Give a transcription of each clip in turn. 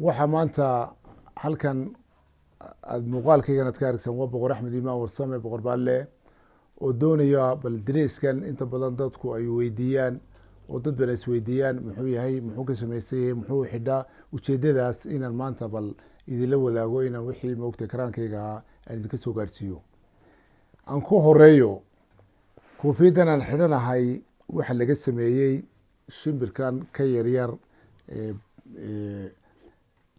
waxaa maanta halkan aad muuqaalkaygan ad ka aragsan waa boqor axmed imaan warsame boqor baalle oo doonaya bal dareeskan inta badan dadku ay weydiiyaan oo dad bana isweydiiyaan muxuu yahay, muxuu ka samaysan yahay, muxuu xidhaa. ujeedadaas inaan maanta bal idinla wadaago inaan wixii moogtay karaankayga ahaa aan idinka soo gaadhsiiyo. aan ku horeeyo koofiyadan aan xidhanahay waxa laga sameeyey shimbirkan ka yaryar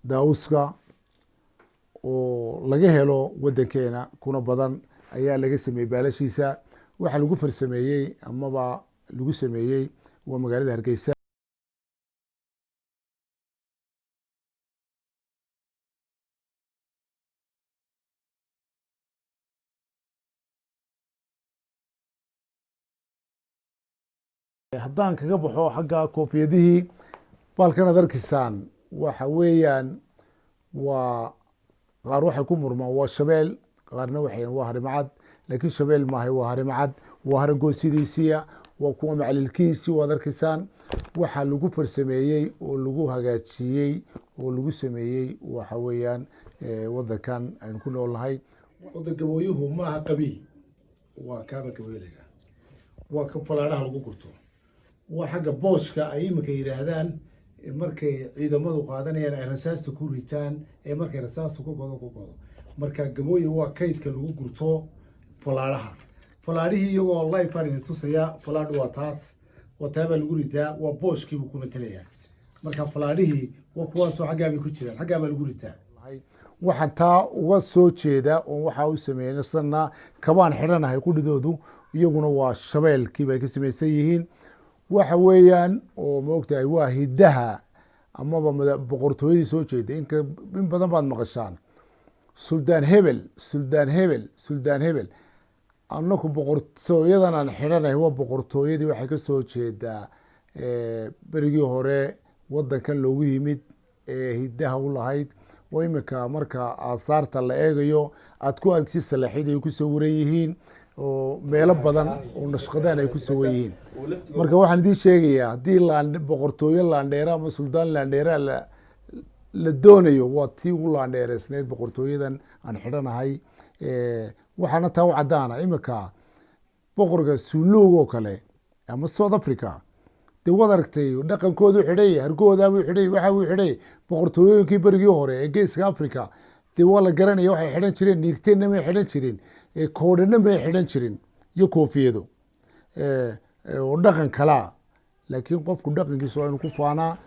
daawuska oo laga helo wadankeena kuna badan ayaa laga sameeyey baalashiisa. waxa lagu farsameeyey amaba lagu sameeyey waa magaalada Hargeysa. haddaan kaga baxo xagga koofiyadihii baalkan ad arkaysaan waxa weeyaan waa qaar waxay ku murmaan waa shabeel, qaarna waxay waa harimacad, laakiin shabeel maahay waa harimacad, waa haragoosidiisiya, waa kuwa macalilkiisii waad arkaysaan. waxaa lagu farsameeyey oo lagu hagaajiyey oo lagu sameeyey waxa weeyaan wadankan aynu ku noolnahay. wadan gabooyuhu maaha qabiil, waa kaaba gabooylayda, waa ka falaadhaha lagu gurto, waa xagga booska ay iminka yidhaahdaan markay ciidamadu qaadanayaan ay rasaasta ku ritaan ee markay rasaasta ku godo. marka gabooye waa kaydka lagu gurto falaadhaha. falaadhihii iyagoo live aan idin tusaya, falaadhu waa taas, waa taabaa lagu ritaa, waa booskiibuu ku matelayaa. marka falaadhihii waa kuwaasoo xaggaabay ku jiraan, xaggaabaa lagu ritaa. waxaan taa uga soo jeeda oo waxaa u sameynasana kabaan xidhanahay qudhidoodu iyaguna waa shabeelkiiba ay ka samaysan yihiin. waxa weeyaan oo maogtahay waa hidaha amaba boqortooyadii soo jeeda. in badan baad maqashaan suldaan hebel, suldaan hebel, suldaan hebel. anaku boqortooyadan aan xidhanahay waa boqortooyadii waxay ka soo jeedaa berigii hore wadankan loogu yimid ee hidaha u lahayd. oo iminka marka aasaarta la eegayo aad ku argsi salaaxyada ay ku sawiran yihiin oo meelo badan oo nashqadaan ay ku sawiran yihiin. marka waxaan idiin sheegayaa haddii boqortooyo laandheera ama suldaan laandheera la doonayo waa tii ugu laandheereysneyd boqortooyadan aan xidhanahay. waxaana taa u caddaana iminka boqorka suuluug oo kale ama South Africa dee waad aragtay dhaqankoodu xidhay, hargoodabuu xidhay, waxa uu xidhay. boqortooyooyinkii berigii hore ee geeska Africa dee waa la garanaya waxay xidhan jireen, niigteenna may xidhan jirin, koodhana may xidhan jirin iyo koofiyado oo dhaqan kalaa. laakiin qofku dhaqankiisa waa inu ku faanaa.